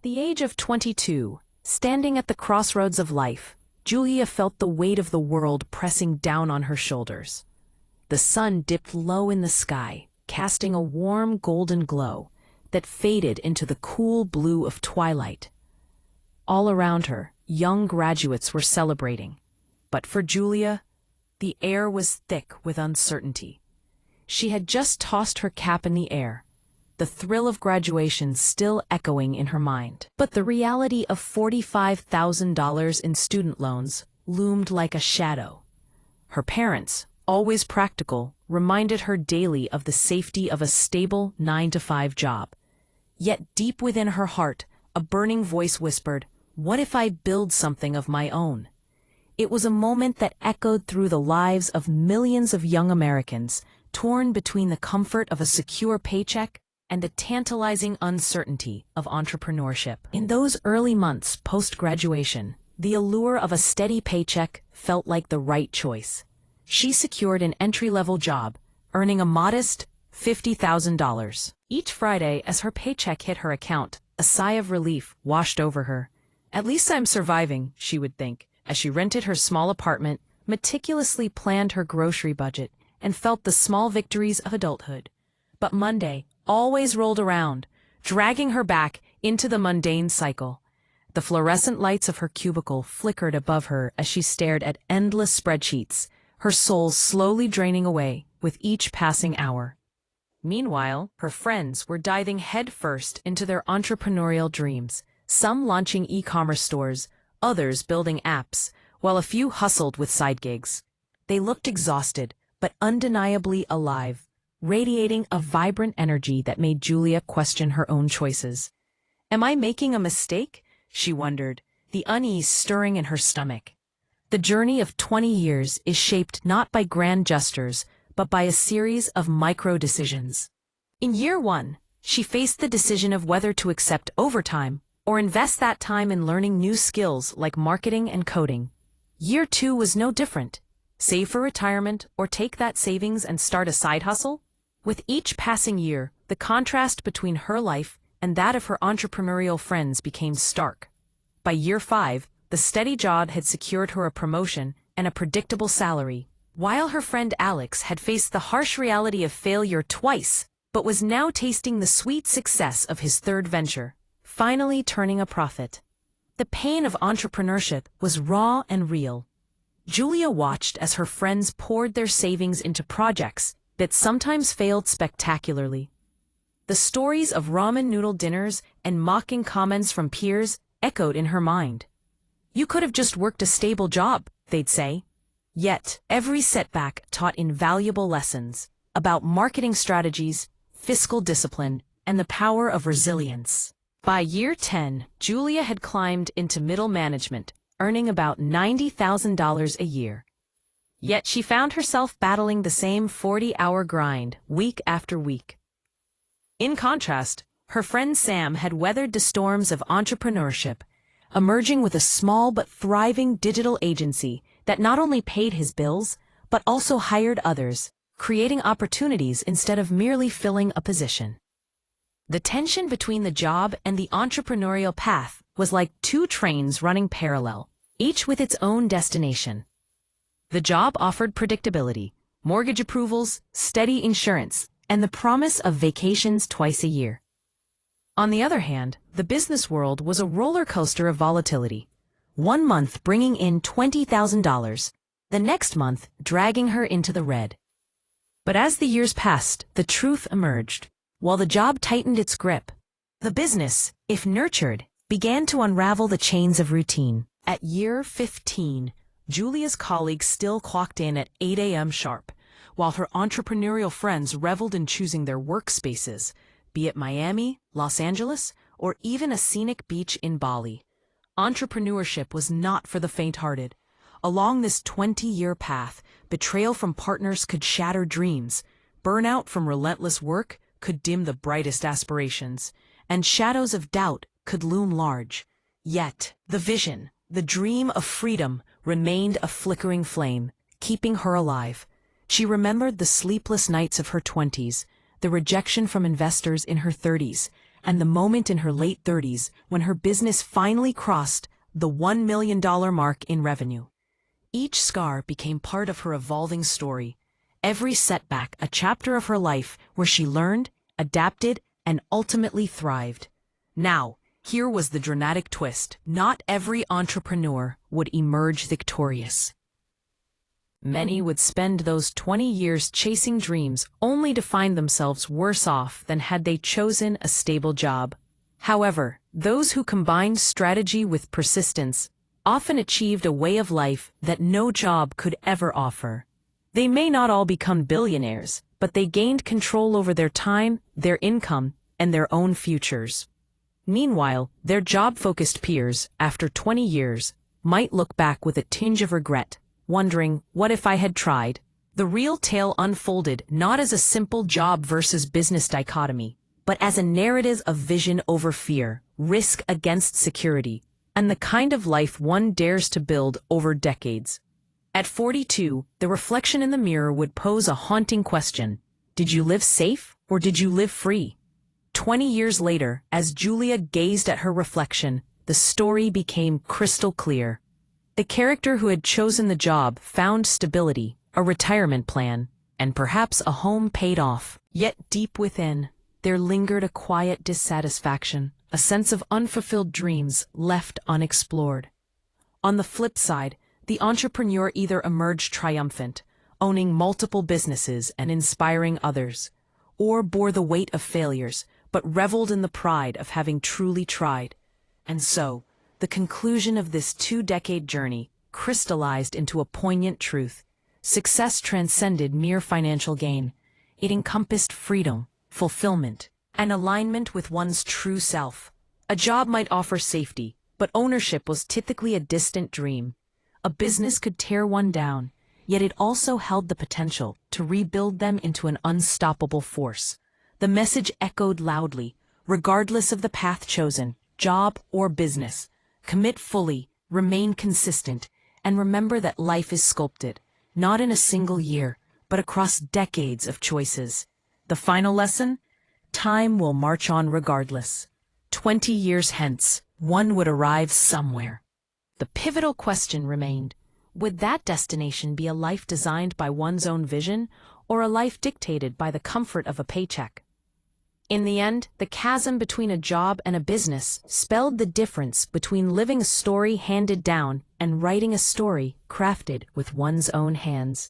the age of 22, standing at the crossroads of life, Julia felt the weight of the world pressing down on her shoulders. The sun dipped low in the sky, casting a warm golden glow that faded into the cool blue of twilight. All around her, young graduates were celebrating. But for Julia, the air was thick with uncertainty. She had just tossed her cap in the air, the thrill of graduation still echoing in her mind. But the reality of $45,000 in student loans loomed like a shadow. Her parents, always practical, reminded her daily of the safety of a stable 9-to-5 job. Yet deep within her heart, a burning voice whispered, "What if I build something of my own?" It was a moment that echoed through the lives of millions of young Americans, torn between the comfort of a secure paycheck and the tantalizing uncertainty of entrepreneurship. In those early months post-graduation, the allure of a steady paycheck felt like the right choice. She secured an entry-level job, earning a modest $50,000. Each Friday, as her paycheck hit her account, a sigh of relief washed over her. "At least I'm surviving," she would think, as she rented her small apartment, meticulously planned her grocery budget, and felt the small victories of adulthood. But Monday always rolled around, dragging her back into the mundane cycle. The fluorescent lights of her cubicle flickered above her as she stared at endless spreadsheets, her soul slowly draining away with each passing hour. Meanwhile, her friends were diving headfirst into their entrepreneurial dreams, some launching e-commerce stores, others building apps, while a few hustled with side gigs. They looked exhausted, but undeniably alive, radiating a vibrant energy that made Julia question her own choices. "Am I making a mistake?" she wondered, the unease stirring in her stomach. The journey of 20 years is shaped not by grand gestures, but by a series of micro-decisions. In year 1, she faced the decision of whether to accept overtime or invest that time in learning new skills like marketing and coding. Year 2 was no different. Save for retirement or take that savings and start a side hustle? With each passing year, the contrast between her life and that of her entrepreneurial friends became stark. By year 5, the steady job had secured her a promotion and a predictable salary, while her friend Alex had faced the harsh reality of failure twice, but was now tasting the sweet success of his third venture, finally turning a profit. The pain of entrepreneurship was raw and real. Julia watched as her friends poured their savings into projects that sometimes failed spectacularly. The stories of ramen noodle dinners and mocking comments from peers echoed in her mind. "You could have just worked a stable job," they'd say. Yet, every setback taught invaluable lessons about marketing strategies, fiscal discipline, and the power of resilience. By year 10, Julia had climbed into middle management, earning about $90,000 a year. Yet she found herself battling the same 40-hour grind week after week. In contrast, her friend Sam had weathered the storms of entrepreneurship, emerging with a small but thriving digital agency that not only paid his bills, but also hired others, creating opportunities instead of merely filling a position. The tension between the job and the entrepreneurial path was like two trains running parallel, each with its own destination. The job offered predictability, mortgage approvals, steady insurance, and the promise of vacations twice a year. On the other hand, the business world was a roller coaster of volatility. One month bringing in $20,000, the next month dragging her into the red. But as the years passed, the truth emerged. While the job tightened its grip, the business, if nurtured, began to unravel the chains of routine. At year 15, Julia's colleagues still clocked in at 8 a.m. sharp, while her entrepreneurial friends reveled in choosing their workspaces, be it Miami, Los Angeles, or even a scenic beach in Bali. Entrepreneurship was not for the faint-hearted. Along this 20-year path, betrayal from partners could shatter dreams, burnout from relentless work could dim the brightest aspirations, and shadows of doubt could loom large. Yet, the vision, the dream of freedom, remained a flickering flame, keeping her alive. She remembered the sleepless nights of her 20s, the rejection from investors in her 30s, and the moment in her late 30s when her business finally crossed the $1 million mark in revenue. Each scar became part of her evolving story, every setback a chapter of her life where she learned, adapted, and ultimately thrived. Now, here was the dramatic twist. Not every entrepreneur would emerge victorious. Many would spend those 20 years chasing dreams only to find themselves worse off than had they chosen a stable job. However, those who combined strategy with persistence often achieved a way of life that no job could ever offer. They may not all become billionaires, but they gained control over their time, their income, and their own futures. Meanwhile, their job-focused peers, after 20 years, might look back with a tinge of regret, wondering, what if I had tried? The real tale unfolded not as a simple job versus business dichotomy, but as a narrative of vision over fear, risk against security, and the kind of life one dares to build over decades. At 42, the reflection in the mirror would pose a haunting question. Did you live safe, or did you live free? 20 years later, as Julia gazed at her reflection, the story became crystal clear. The character who had chosen the job found stability, a retirement plan, and perhaps a home paid off. Yet deep within, there lingered a quiet dissatisfaction, a sense of unfulfilled dreams left unexplored. On the flip side, the entrepreneur either emerged triumphant, owning multiple businesses and inspiring others, or bore the weight of failures, but reveled in the pride of having truly tried. And so, the conclusion of this 2-decade journey crystallized into a poignant truth. Success transcended mere financial gain. It encompassed freedom, fulfillment, and alignment with one's true self. A job might offer safety, but ownership was typically a distant dream. A business could tear one down, yet it also held the potential to rebuild them into an unstoppable force. The message echoed loudly, regardless of the path chosen, job or business. Commit fully, remain consistent, and remember that life is sculpted, not in a single year, but across decades of choices. The final lesson? Time will march on regardless. 20 years hence, one would arrive somewhere. The pivotal question remained, would that destination be a life designed by one's own vision, or a life dictated by the comfort of a paycheck? In the end, the chasm between a job and a business spelled the difference between living a story handed down and writing a story crafted with one's own hands.